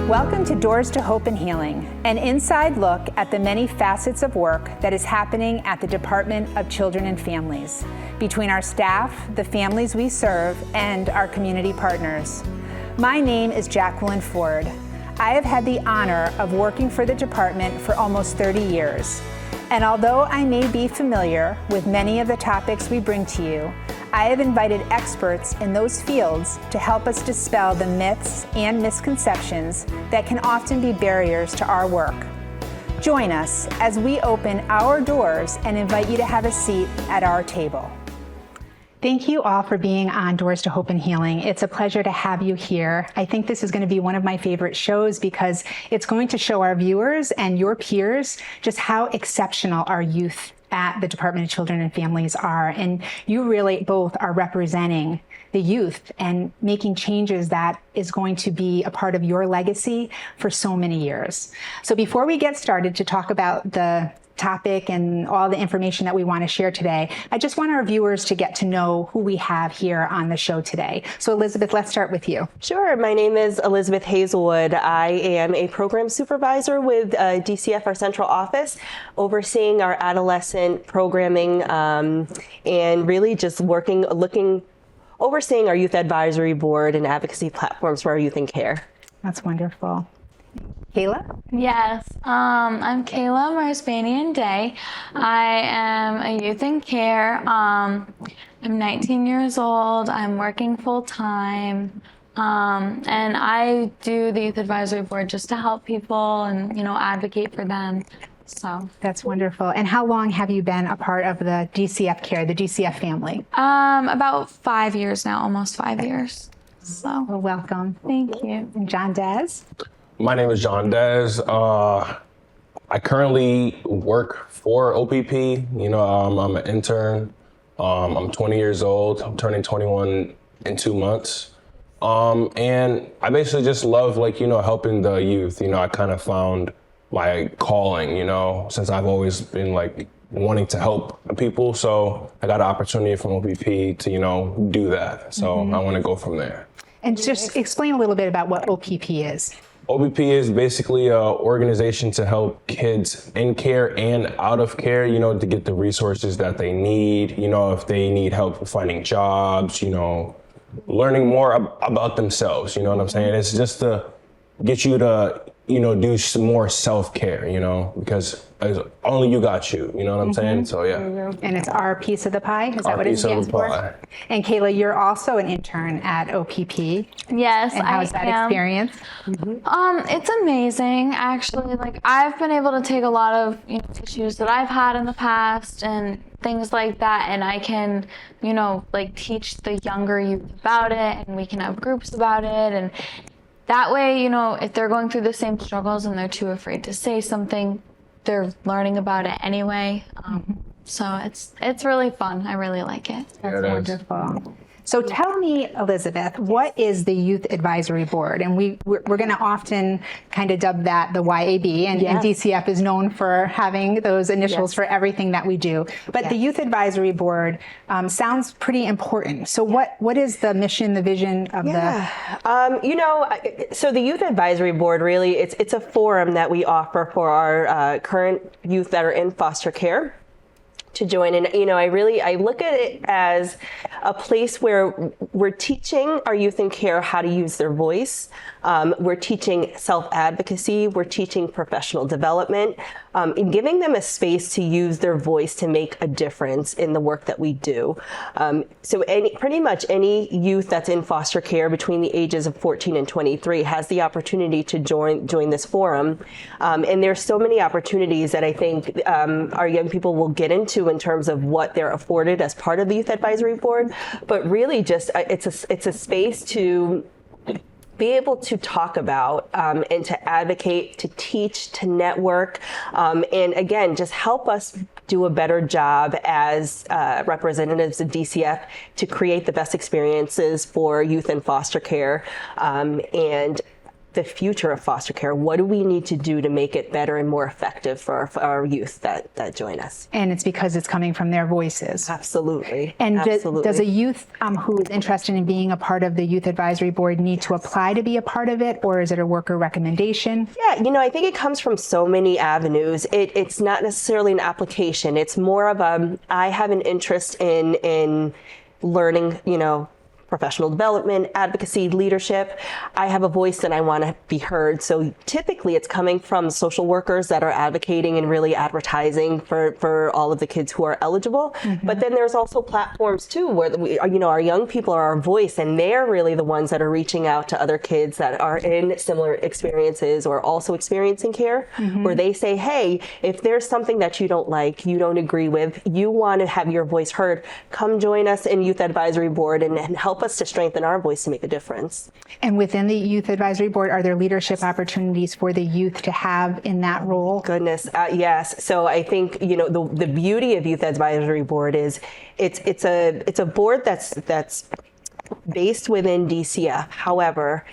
Welcome to Doors to Hope and Healing, an inside look at the many facets of work that is happening at the Department of Children and Families, between our staff, the families we serve, and our community partners. My name is Jacqueline Ford. I have had the honor of working for the department for almost 30 years. And although I may be familiar with many of the topics we bring to you, I have invited experts in those fields to help us dispel the myths and misconceptions that can often be barriers to our work. Join us as we open our doors and invite you to have a seat at our table. Thank you all for being on Doors to Hope and Healing. It's a pleasure to have you here. I think this is going to be one of my favorite shows because it's going to show our viewers and your peers just how exceptional our youth at the Department of Children and Families are. And you really both are representing the youth and making changes that is going to be a part of your legacy for so many years. So before we get started to talk about the topic and all the information that we want to share today, I just want our viewers to get to know who we have here on the show today. So Elizabeth, let's start with you. Sure. My name is Elizabeth Hazelwood. I am a program supervisor with DCF, our central office, overseeing our adolescent programming and really just overseeing our youth advisory board and advocacy platforms for our youth in care. That's wonderful. Kayla? Yes, I'm Kayla Marsbanian Day. I am a youth in care. I'm 19 years old. I'm working full time. And I do the youth advisory board just to help people and, advocate for them. So that's wonderful. And how long have you been a part of the DCF care, the DCF family? About 5 years now, almost 5 years. So well, welcome. Thank you. And John Des? My name is John Des. I currently work for OPP. I'm an intern. I'm 20 years old. I'm turning 21 in 2 months. And I basically just love, helping the youth. I kind of found my calling, since I've always been wanting to help people. So I got an opportunity from OPP to, do that. So I want to go from there. And just explain a little bit about what OPP is. OPP is basically an organization to help kids in care and out of care, to get the resources that they need, if they need help finding jobs, learning more about themselves, you know what I'm saying? It's just to get you to, do some more self-care, because only you got you know what I'm saying? So, yeah. And it's our piece of the pie? Is that what it stands for? And Kayla, you're also an intern at OPP. Yes, and how's that experience? It's amazing, actually. I've been able to take a lot of issues that I've had in the past and things like that, and I can, teach the younger youth about it, and we can have groups about it, and that way, if they're going through the same struggles and they're too afraid to say something, they're learning about it anyway. So it's really fun. I really like it. That's wonderful. So tell me, Elizabeth, what is the Youth Advisory Board? And we're going to often kind of dub that the YAB, and DCF is known for having those initials for everything that we do. But the Youth Advisory Board sounds pretty important. So what is the mission, the vision of the? So the Youth Advisory Board, really, it's a forum that we offer for our current youth that are in foster care to join. And, I look at it as a place where we're teaching our youth in care how to use their voice. We're teaching self-advocacy. We're teaching professional development, and giving them a space to use their voice to make a difference in the work that we do. So pretty much any youth that's in foster care between the ages of 14 and 23 has the opportunity to join this forum. And there's so many opportunities that I think our young people will get into in terms of what they're afforded as part of the Youth Advisory Board. But really just it's a space to be able to talk about and to advocate, to teach, to network, and again, just help us do a better job as representatives of DCF to create the best experiences for youth in foster care. And the future of foster care? What do we need to do to make it better and more effective for our youth that join us? And it's because it's coming from their voices. Absolutely. And Absolutely. does a youth who is interested in being a part of the Youth Advisory Board need to apply to be a part of it, or is it a worker recommendation? Yeah, I think it comes from so many avenues. It's not necessarily an application. It's more of I have an interest in learning, professional development, advocacy, leadership. I have a voice and I want to be heard. So typically it's coming from social workers that are advocating and really advertising for all of the kids who are eligible. Mm-hmm. But then there's also platforms too where our young people are our voice, and they're really the ones that are reaching out to other kids that are in similar experiences or also experiencing care, mm-hmm. where they say, hey, if there's something that you don't like, you don't agree with, you want to have your voice heard, come join us in Youth Advisory Board and help us to strengthen our voice to make a difference. And within the Youth Advisory Board, are there leadership opportunities for the youth to have in that role? Goodness, yes. So I think the beauty of Youth Advisory Board is it's a board that's based within DCF. However,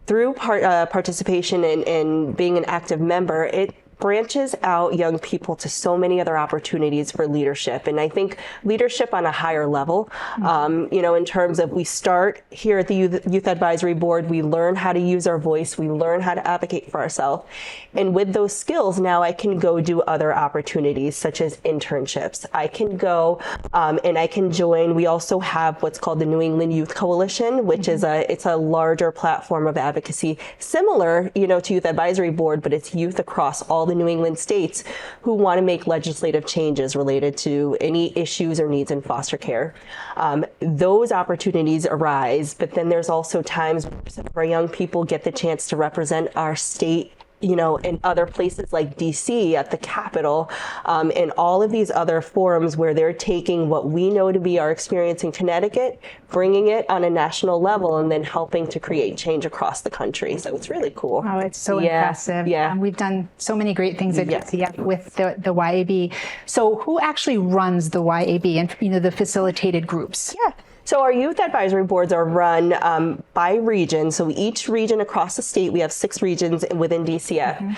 through participation and being an active member, it branches out young people to so many other opportunities for leadership. And I think leadership on a higher level, in terms of we start here at the Youth Advisory Board, we learn how to use our voice, we learn how to advocate for ourselves. And with those skills, now I can go do other opportunities such as internships. I can go and I can join. We also have what's called the New England Youth Coalition, which is it's a larger platform of advocacy, similar, to Youth Advisory Board, but it's youth across all the New England states who want to make legislative changes related to any issues or needs in foster care. Those opportunities arise, but then there's also times where young people get the chance to represent our state, in other places like DC at the Capitol, and all of these other forums where they're taking what we know to be our experience in Connecticut, bringing it on a national level, and then helping to create change across the country. So it's really cool. Oh, it's so impressive. Yeah. We've done so many great things at DCF with the YAB. So who actually runs the YAB and, the facilitated groups? Yeah. So our youth advisory boards are run by region. So each region across the state, we have 6 regions within DCF. Mm-hmm.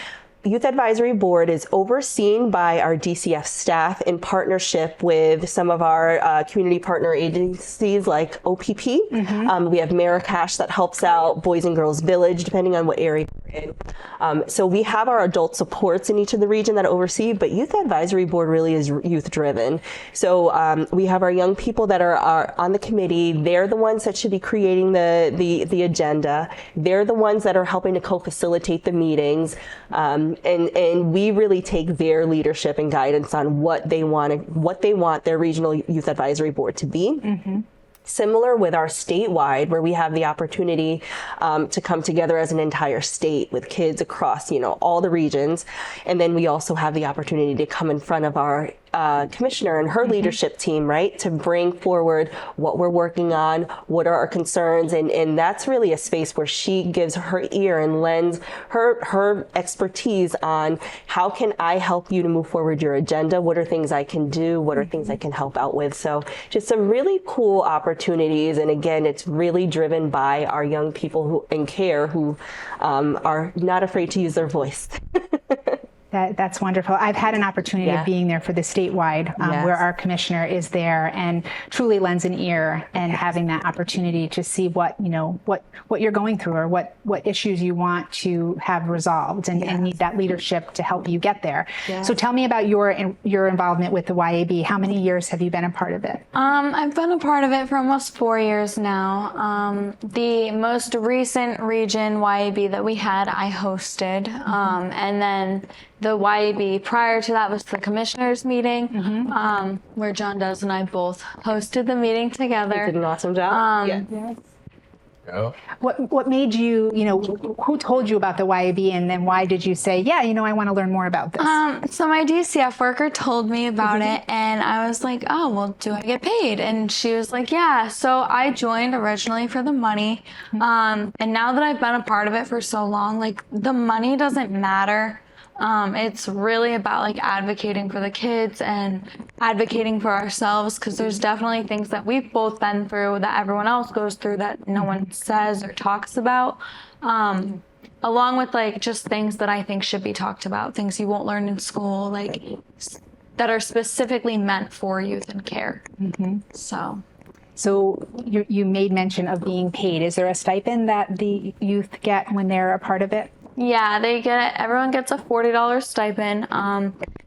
Youth Advisory Board is overseen by our DCF staff in partnership with some of our community partner agencies like OPP. Mm-hmm. We have Marrakesh that helps out, Boys and Girls Village, depending on what area we're in. So we have our adult supports in each of the region that oversee, but Youth Advisory Board really is youth driven. So we have our young people that are on the committee. They're the ones that should be creating the agenda. They're the ones that are helping to co-facilitate the meetings. And we really take their leadership and guidance on what they want their regional youth advisory board to be. Mm-hmm. Similar with our statewide, where we have the opportunity to come together as an entire state with kids across, all the regions. And then we also have the opportunity to come in front of our commissioner and her leadership team, right, to bring forward what we're working on, what are our concerns, and that's really a space where she gives her ear and lends her expertise on how can I help you to move forward your agenda, what are things I can do, what are things I can help out with. So just some really cool opportunities, and again, it's really driven by our young people who in care who are not afraid to use their voice. That's wonderful. I've had an opportunity of being there for the statewide, where our commissioner is there and truly lends an ear, and having that opportunity to see what you're going through, or what issues you want to have resolved, and need that leadership to help you get there. Yeah. So tell me about your involvement with the YAB. How many years have you been a part of it? I've been a part of it for almost 4 years now. The most recent region YAB that we had, I hosted, and then the YAB prior to that was the commissioners meeting, where John Des and I both hosted the meeting together. You did an awesome job. What made you, who told you about the YAB, and then why did you say, I want to learn more about this? So my DCF worker told me about it, and I was like, oh, well, do I get paid? And she was like, yeah. So I joined originally for the money. And now that I've been a part of it for so long, the money doesn't matter. It's really about advocating for the kids and advocating for ourselves, because there's definitely things that we've both been through that everyone else goes through that no one says or talks about. along with like just things that I think should be talked about, things you won't learn in school, like that are specifically meant for youth and care. So you made mention of being paid. Is there a stipend that the youth get when they're a part of it? Yeah, everyone gets a $40 stipend.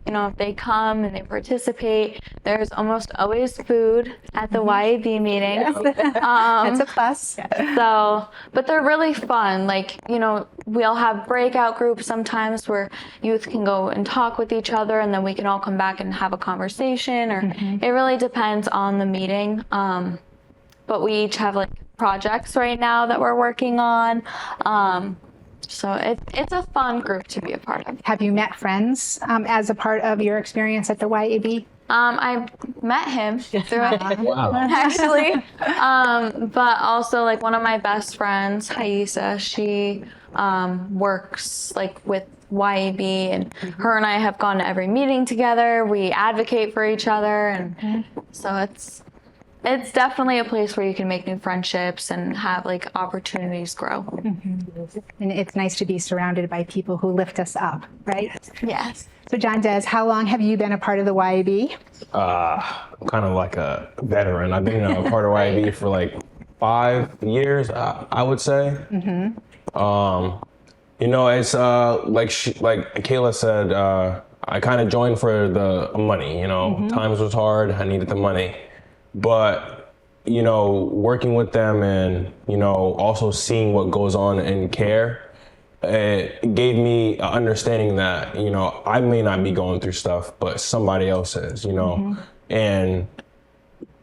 You know, if they come and they participate, there's almost always food at the YAB meeting. That's a plus. So, but they're really fun. Like, you know, we'll have breakout groups sometimes where youth can go and talk with each other, and then we can all come back and have a conversation, or it really depends on the meeting. But we each have like projects right now that we're working on. So it's a fun group to be a part of. Have you met friends as a part of your experience at the YAB? I met him through Wow. actually. But also like one of my best friends, Haisa, she works like with YAB, and her and I have gone to every meeting together. We advocate for each other, and so it's definitely a place where you can make new friendships and have like opportunities grow. And it's nice to be surrounded by people who lift us up, right? Yes. So John Des, how long have you been a part of the YAB? I'm kind of like a veteran. I've been a part of YAB for like 5 years, I would say. You know, it's like Kayla said, I kind of joined for the money. You know, times was hard. I needed the money. But, you know, working with them and, you know, also seeing what goes on in care, it gave me an understanding that, you know, I may not be going through stuff, but somebody else is, you know. And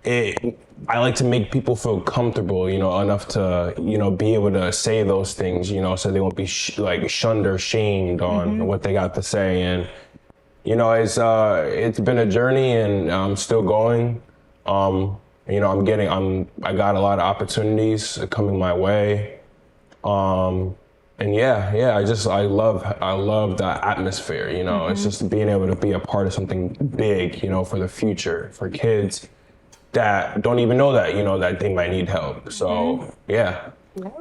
I like to make people feel comfortable, you know, enough to, you know, be able to say those things, you know, so they won't be like shunned or shamed on what they got to say. And, you know, it's been a journey, and I'm still going. You know, I got a lot of opportunities coming my way. And I love the atmosphere, you know. It's just being able to be a part of something big, you know, for the future, for kids that don't even know that, you know, that they might need help. So, yeah.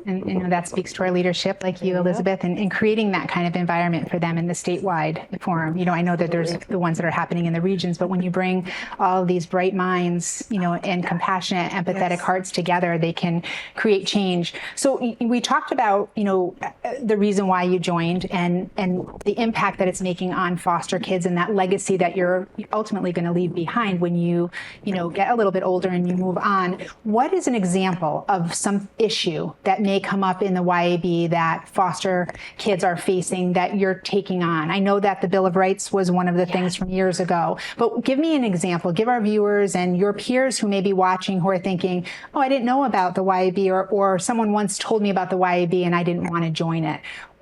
And you know, that speaks to our leadership, like you, Elizabeth, and creating that kind of environment for them in the statewide forum. You know, I know that there's the ones that are happening in the regions, but when you bring all of these bright minds, you know, and compassionate, empathetic hearts together, they can create change. So we talked about, you know, the reason why you joined and the impact that it's making on foster kids and that legacy that you're ultimately going to leave behind when you know, get a little bit older and you move on. What is an example of some issue that may come up in the YAB that foster kids are facing that you're taking on? I know that the Bill of Rights was one of the things from years ago, but give me an example. Give our viewers and your peers who may be watching who are thinking, oh, I didn't know about the YAB, or someone once told me about the YAB and I didn't want to join it.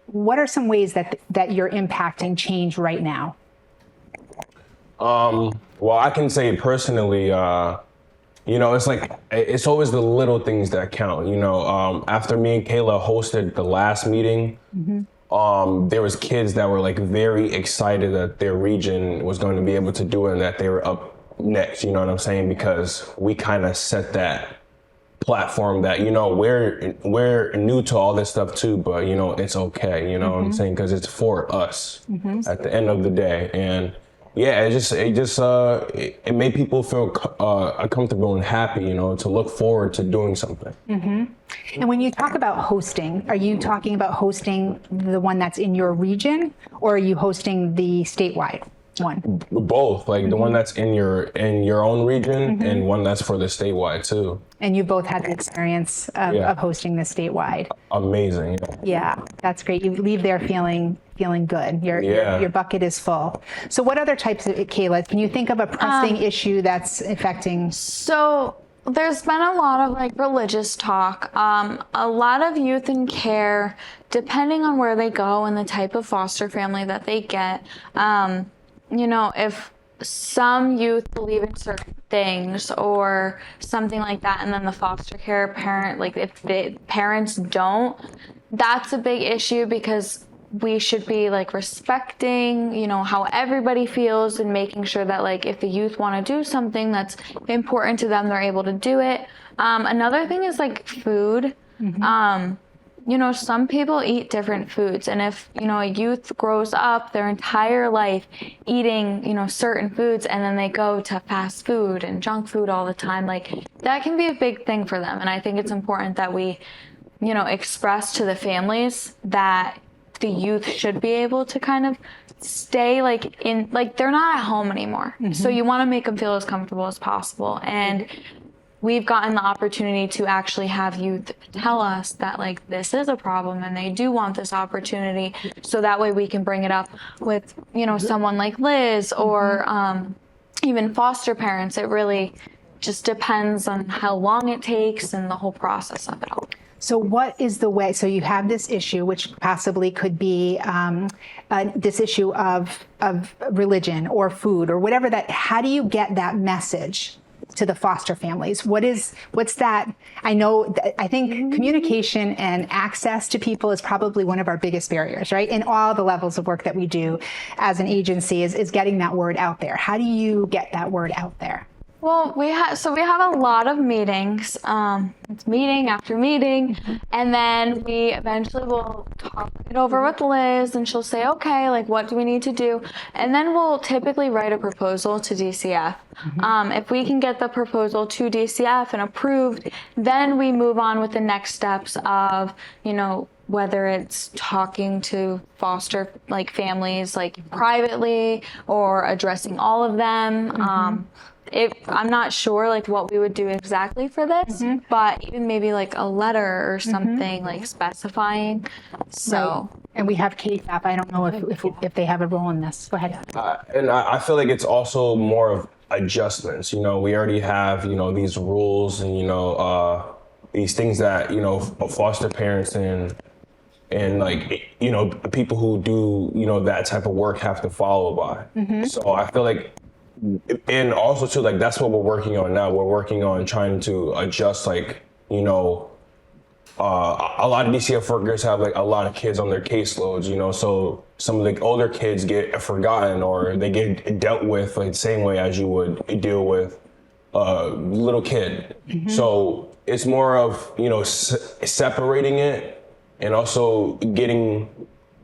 What are some ways that you're impacting change right now? Well, I can say personally, you know, it's always the little things that count. You know, after me and Kayla hosted the last meeting, there was kids that were like very excited that their region was going to be able to do it and that they were up next. You know what I'm saying? Because we kind of set that platform that, you know, we're new to all this stuff too, but you know, it's okay. You know what I'm saying? Because it's for us at the end of the day. And yeah, it made people feel comfortable and happy, you know, to look forward to doing something. And when you talk about hosting, are you talking about hosting the one that's in your region, or are you hosting the statewide one? Both, like the one that's in your own region and one that's for the statewide too. And you both had the experience of hosting the statewide. Amazing. Yeah, that's great. You leave there feeling good. Your bucket is full. So what other types of, Kayla, can you think of a pressing issue that's affecting? So there's been a lot of like religious talk. A lot of youth in care, depending on where they go and the type of foster family that they get, you know, if some youth believe in certain things or something like that, and then the foster care parent, like if the parents don't, that's a big issue, because we should be like respecting, you know, how everybody feels and making sure that like if the youth want to do something that's important to them, they're able to do it. Another thing is like food. you know, some people eat different foods. And if, you know, a youth grows up their entire life eating, you know, certain foods, and then they go to fast food and junk food all the time, like that can be a big thing for them. And I think it's important that we, you know, express to the families that the youth should be able to kind of stay like in, like they're not at home anymore. So you want to make them feel as comfortable as possible. And we've gotten the opportunity to actually have youth tell us that like this is a problem and they do want this opportunity. So that way we can bring it up with, you know, someone like Liz or even foster parents. It really just depends on how long it takes and the whole process of it all. So what is the way, so you have this issue, which possibly could be this issue of religion or food or whatever that, how do you get that message to the foster families? What's that? I think communication and access to people is probably one of our biggest barriers, right? In all the levels of work that we do as an agency is getting that word out there. How do you get that word out there? Well, we have a lot of meetings. It's meeting after meeting, and then we eventually will talk it over with Liz, and she'll say, okay, like what do we need to do? And then we'll typically write a proposal to DCF. If we can get the proposal to DCF and approved, then we move on with the next steps of, you know, whether it's talking to foster like families like privately or addressing all of them. I'm not sure like what we would do exactly for this, but even maybe like a letter or something like specifying. So, right. And we have KFAP. I don't know if they have a role in this. Go ahead. And I feel like it's also more of adjustments. You know, we already have, you know, these rules and, you know, these things that, you know, foster parents and like, you know, people who do, you know, that type of work have to follow by. So I feel like, and also too, like that's what we're working on now. We're working on trying to adjust, like, you know, a lot of DCF workers have like a lot of kids on their caseloads, you know, so some of the older kids get forgotten or they get dealt with like the same way as you would deal with a little kid. So it's more of, you know, separating it and also getting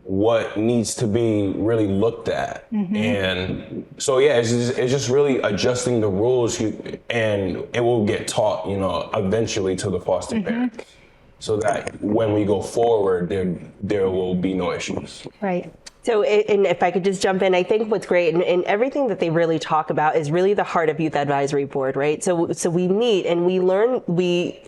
what needs to be really looked at. And so, yeah, it's just really adjusting the rules and it will get taught, you know, eventually to the foster parent so that when we go forward, there will be no issues. Right. So, and if I could just jump in, I think what's great and everything that they really talk about is really the heart of Youth Advisory Board, right? So we meet and we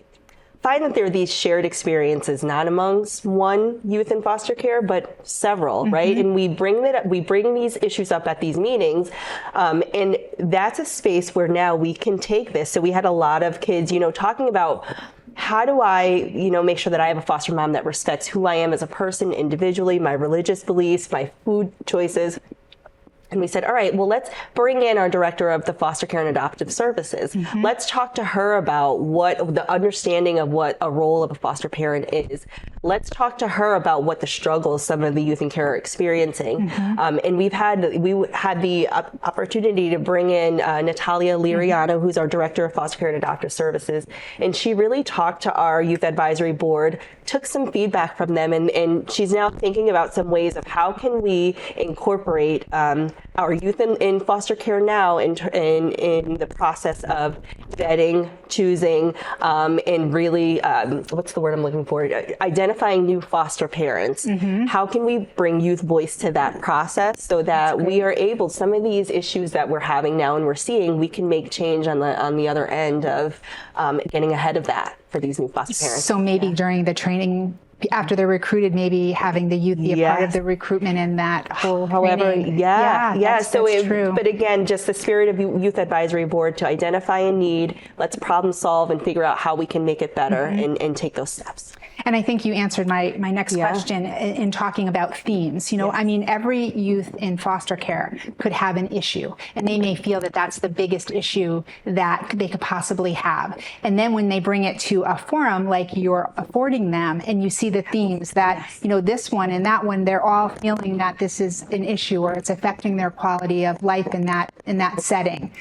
find that there are these shared experiences, not amongst one youth in foster care, but several, right? And we bring these issues up at these meetings, and that's a space where now we can take this. So we had a lot of kids, you know, talking about how do I, you know, make sure that I have a foster mom that respects who I am as a person individually, my religious beliefs, my food choices. And we said, all right, well, let's bring in our director of the foster care and adoptive services. Let's talk to her about what the understanding of what a role of a foster parent is. Let's talk to her about what the struggles some of the youth in care are experiencing. And we had the opportunity to bring in Natalia Liriano, who's our director of foster care and adoptive services. And she really talked to our youth advisory board, took some feedback from them, and she's now thinking about some ways of how can we incorporate our youth in foster care now in the process of vetting, choosing, and really, what's the word I'm looking for? Identifying new foster parents. How can we bring youth voice to that process so that we are able, some of these issues that we're having now and we're seeing, we can make change on the other end of getting ahead of that for these new foster parents. So maybe during the training, after they're recruited, maybe having the youth be a part of the recruitment and that whole training. That's true. But again, just the spirit of Youth Advisory Board to identify a need, let's problem solve and figure out how we can make it better and take those steps. And I think you answered my next question in talking about themes. You know, I mean, every youth in foster care could have an issue, and they may feel that that's the biggest issue that they could possibly have. And then when they bring it to a forum like you're affording them, and you see the themes that, you know, this one and that one, they're all feeling that this is an issue or it's affecting their quality of life in that setting.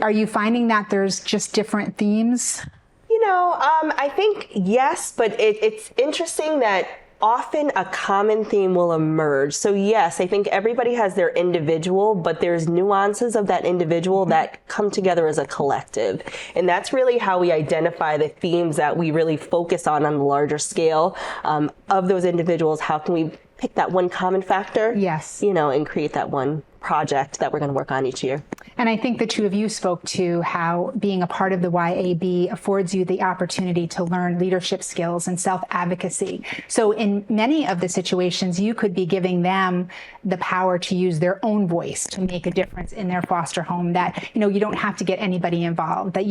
Are you finding that there's just different themes? You know, I think yes, but it's interesting that often a common theme will emerge. So yes, I think everybody has their individual, but there's nuances of that individual that come together as a collective. And that's really how we identify the themes that we really focus on the larger scale of those individuals. How can we pick that one common factor? Yes. And create that one project that we're going to work on each year. And I think the two of you spoke to how being a part of the YAB affords you the opportunity to learn leadership skills and self-advocacy. So in many of the situations, you could be giving them the power to use their own voice to make a difference in their foster home, that, you don't have to get anybody involved. That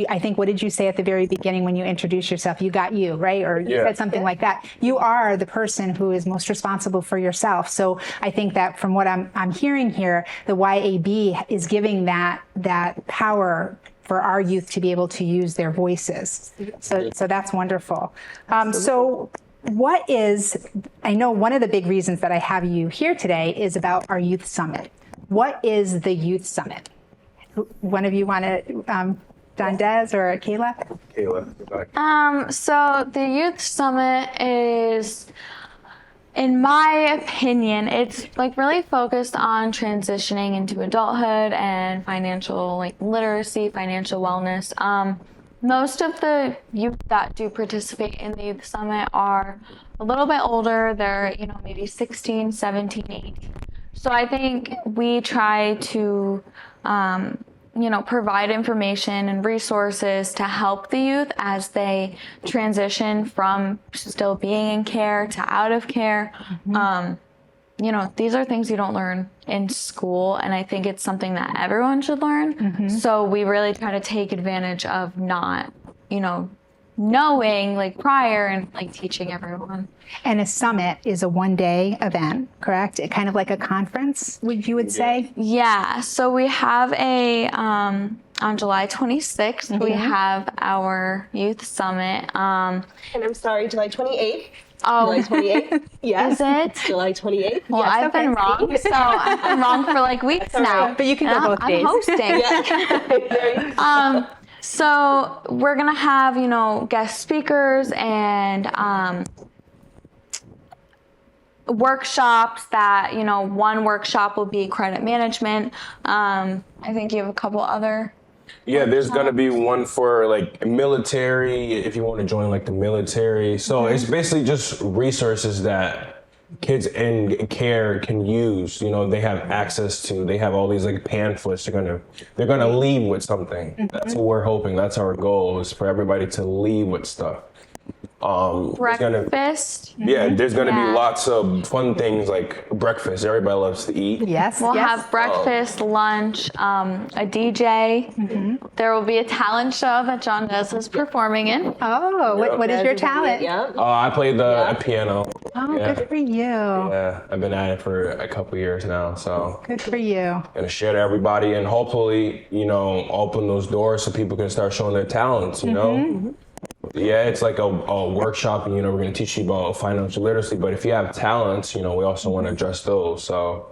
I think, what did you say at the very beginning when you introduced yourself? You got you, right? Or you said something like that. You are the person who is most responsible for yourself. So I think that from what I'm hearing here, the YAB is giving that power for our youth to be able to use their voices. So that's wonderful. So I know one of the big reasons that I have you here today is about our Youth Summit. What is the Youth Summit? One of you want to, Dondes or Kayla? Kayla. So the Youth Summit is, in my opinion, it's really focused on transitioning into adulthood and financial literacy, financial wellness. Most of the youth that do participate in the Youth Summit are a little bit older. They're, maybe 16, 17, 18. So I think we try to, provide information and resources to help the youth as they transition from still being in care to out of care. These are things you don't learn in school, and I think it's something that everyone should learn. So we really try to take advantage of not, knowing prior and teaching everyone. And a summit is a one-day event, correct? Kind of like a conference, you would say? Yeah. So we have on July 26th, we have our Youth Summit. And I'm sorry, July 28th. Oh, July 28th. Yes. Is it? July 28th. Well, Yes, I've been wrong. So I've been wrong for weeks now. But you can go both days. I'm hosting. So we're going to have, guest speakers and workshops that, one workshop will be credit management. I think you have a couple other. Yeah, there's going to be one for military, if you want to join the military. So it's basically just resources that kids in care can use. They have access to. They have all these pamphlets. They're gonna leave with something. That's what we're hoping. That's our goal, is for everybody to leave with stuff. Breakfast. There's gonna be lots of fun things like breakfast. Everybody loves to eat. Yes. We'll have breakfast, lunch, a DJ. There will be a talent show that John Des is performing in. Oh, what is your talent? I play the piano. Oh, good for you. Yeah, I've been at it for a couple years now, so. Good for you. Gonna share to everybody and hopefully, open those doors so people can start showing their talents, Yeah, it's like a workshop, and we're going to teach you about financial literacy. But if you have talents, we also want to address those. So.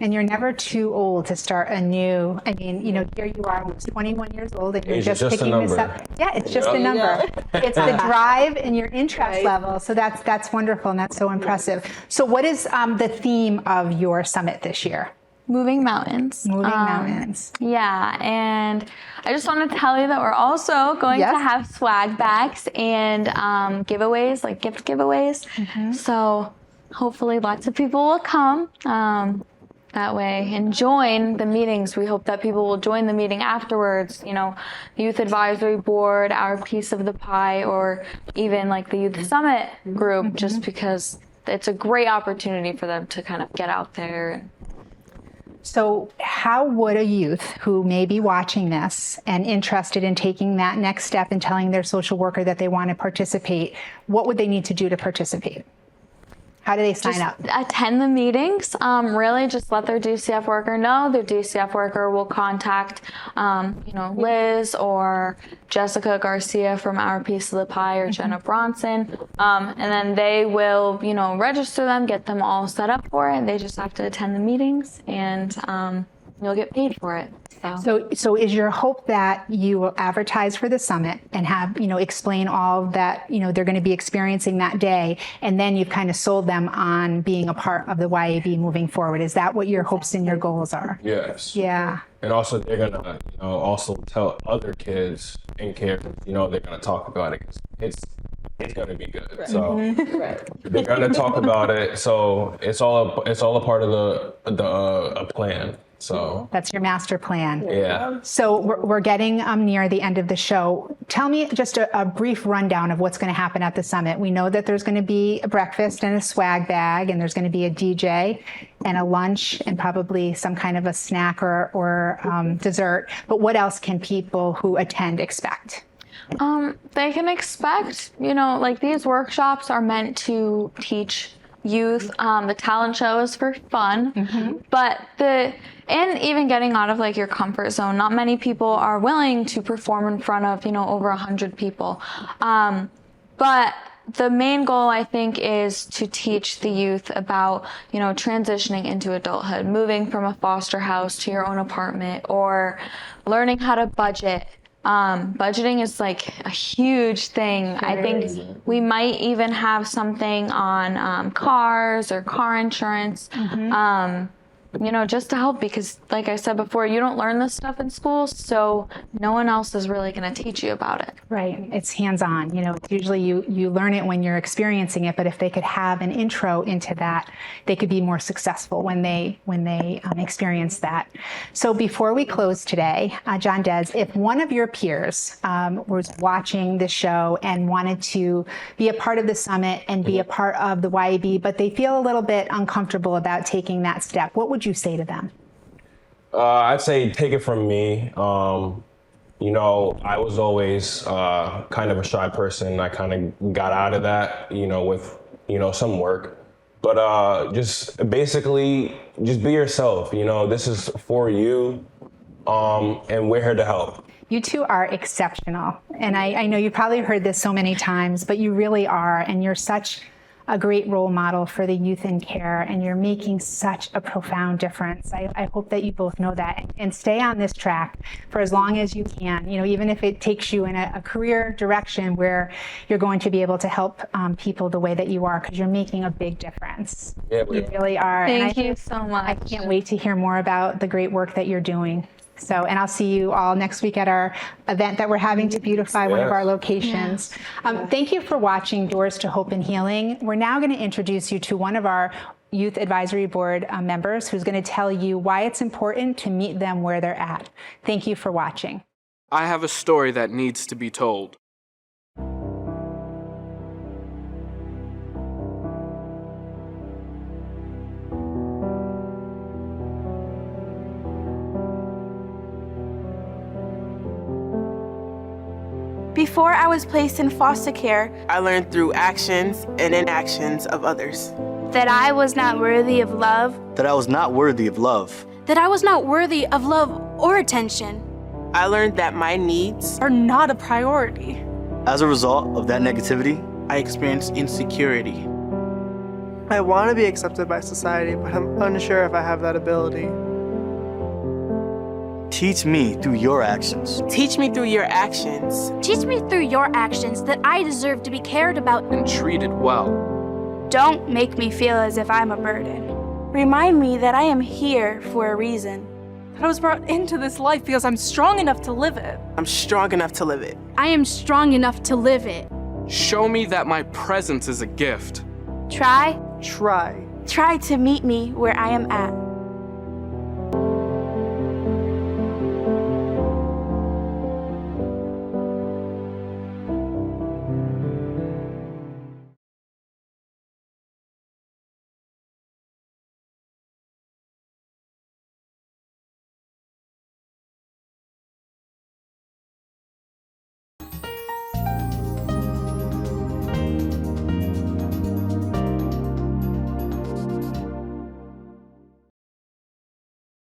And you're never too old to start a new. I mean, here you are, almost 21 years old, and you're just picking this up. Yeah, it's just a number. It's the drive and your interest level. So that's wonderful, and that's so impressive. So, what is the theme of your summit this year? Moving mountains. Moving mountains. Yeah, and I just want to tell you that we're also going to have swag bags and giveaways, gift giveaways. So hopefully lots of people will come that way and join the meetings. We hope that people will join the meeting afterwards, the Youth Advisory Board, our piece of the pie, or even the Youth Summit group, just because it's a great opportunity for them to kind of get out there. So how would a youth who may be watching this and interested in taking that next step and telling their social worker that they want to participate, what would they need to do to participate? How do they sign up? Attend the meetings. Really just let their DCF worker know. Their DCF worker will contact, Liz or Jessica Garcia from Our Piece of the Pie, or Jenna Bronson. And then they will, register them, get them all set up for it. They just have to attend the meetings and you'll get paid for it. So is your hope that you will advertise for the summit and have, explain all that, they're going to be experiencing that day, and then you've kind of sold them on being a part of the YAB moving forward? Is that what your hopes and your goals are? Yes. Yeah. And also they're gonna, also tell other kids in care, they're gonna talk about it. It's gonna be good. Right. So they're gonna talk about it. So it's all a part of a plan. So That's your master plan. yeah. So we're getting near the end of the show. Tell me just a brief rundown of what's going to happen at the summit. We know that there's going to be a breakfast and a swag bag, and there's going to be a DJ and a lunch and probably some kind of a snack or dessert. But what else can people who attend expect? They can expect, like these workshops are meant to teach youth. The talent show is for fun, but and even getting out of like your comfort zone. Not many people are willing to perform in front of, over 100 people. But the main goal, I think, is to teach the youth about, transitioning into adulthood, moving from a foster house to your own apartment, or learning how to budget. Budgeting is like a huge thing. I think we might even have something on cars or car insurance, just to help, because like I said before, you don't learn this stuff in school, so no one else is really going to teach you about it. Right. It's hands-on. Usually you learn it when you're experiencing it, but if they could have an intro into that, they could be more successful when they experience that. So before we close today, John Des, if one of your peers was watching the show and wanted to be a part of the summit and be a part of the YAB, but they feel a little bit uncomfortable about taking that step, what would you say to them? I'd say take it from me. I was always kind of a shy person. I kind of got out of that, with, some work. But just basically, just be yourself. This is for you, and we're here to help. You two are exceptional. And I know you probably heard this so many times, but you really are. And you're such a great role model for the youth in care, and you're making such a profound difference. I hope that you both know that, and stay on this track for as long as you can, even if it takes you in a career direction where you're going to be able to help people the way that you are, because you're making a big difference. Yeah, you really are. Thank you so much. I can't wait to hear more about the great work that you're doing. So, and I'll see you all next week at our event that we're having to beautify one of our locations. Thank you for watching Doors to Hope and Healing. We're now going to introduce you to one of our Youth Advisory Board members who's going to tell you why it's important to meet them where they're at. Thank you for watching. I have a story that needs to be told. Before I was placed in foster care, I learned through actions and inactions of others that I was not worthy of love, that I was not worthy of love, that I was not worthy of love or attention. I learned that my needs are not a priority. As a result of that negativity, I experienced insecurity. I want to be accepted by society, but I'm unsure if I have that ability. Teach me through your actions. Teach me through your actions. Teach me through your actions that I deserve to be cared about and treated well. Don't make me feel as if I'm a burden. Remind me that I am here for a reason. That I was brought into this life because I'm strong enough to live it. I'm strong enough to live it. I am strong enough to live it. Show me that my presence is a gift. Try Try to meet me where I am at.